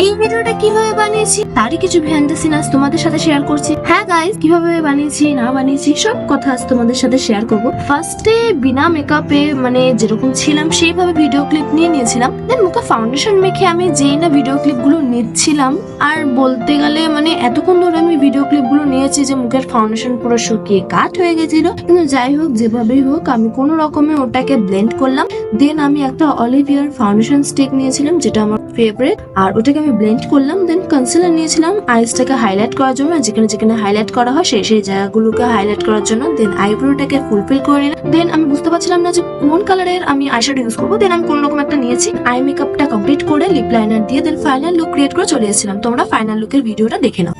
এই ভিডিওটা কিভাবে বানিয়েছি তারই কিছু বিহাইন্ড দ্য সিন আজ তোমাদের সাথে শেয়ার করছি। হ্যাঁ গাইস, কিভাবে বানিয়েছি না বানিয়েছি সব কথা আজ তোমাদের সাথে শেয়ার করব। ফার্স্টে বিনা মেকআপে মানে যেরকম ছিলাম সেইভাবে ভিডিও ক্লিপ নিয়ে নিয়েছিলাম। দেন মুখে ফাউন্ডেশন মেখে আমি যেই না ভিডিও ক্লিপ গুলো নিচ্ছিলাম, আর বলতে গেলে মানে এতক্ষণ ধরে আমি ভিডিও ক্লিপ গুলো নিয়েছি যে মুখের ফাউন্ডেশন পুরো শুকিয়ে কাট হয়ে গেছিল। কিন্তু যাই হোক, যেভাবেই হোক আমি কোনো রকমে ওটাকে ব্লেন্ড করলাম। দেন আমি একটা অলিভিয়ার ফাউন্ডেশন স্টিক নিয়েছিলাম, যেটা আমার ফেভারিট, আর ওটাকে আমি ব্লেন্ড করলাম। দেন কনসিলার নিয়েছিলাম আইসটাকে হাইলাইট করার জন্য, যেখানে যেখানে হাইলাইট করা হয় সেই জায়গাগুলোকে হাইলাইট করার জন্য। দেন আইব্রোটাকে ফুলফিল করে নিলাম। দেন আমি বুঝতে পারছিলাম না যে কোন কালারের আমি আইশ্যাডো ইউজ করবো। দেন আমি কোন রকম একটা নিয়েছি, আই মেকআপটা কমপ্লিট করে লিপ লাইনার দিয়ে দেন ফাইনাল লুক ক্রিয়েট করে চলে এসেছিলাম। তোমরা ফাইনাল লুকের ভিডিওটা দেখে নাও।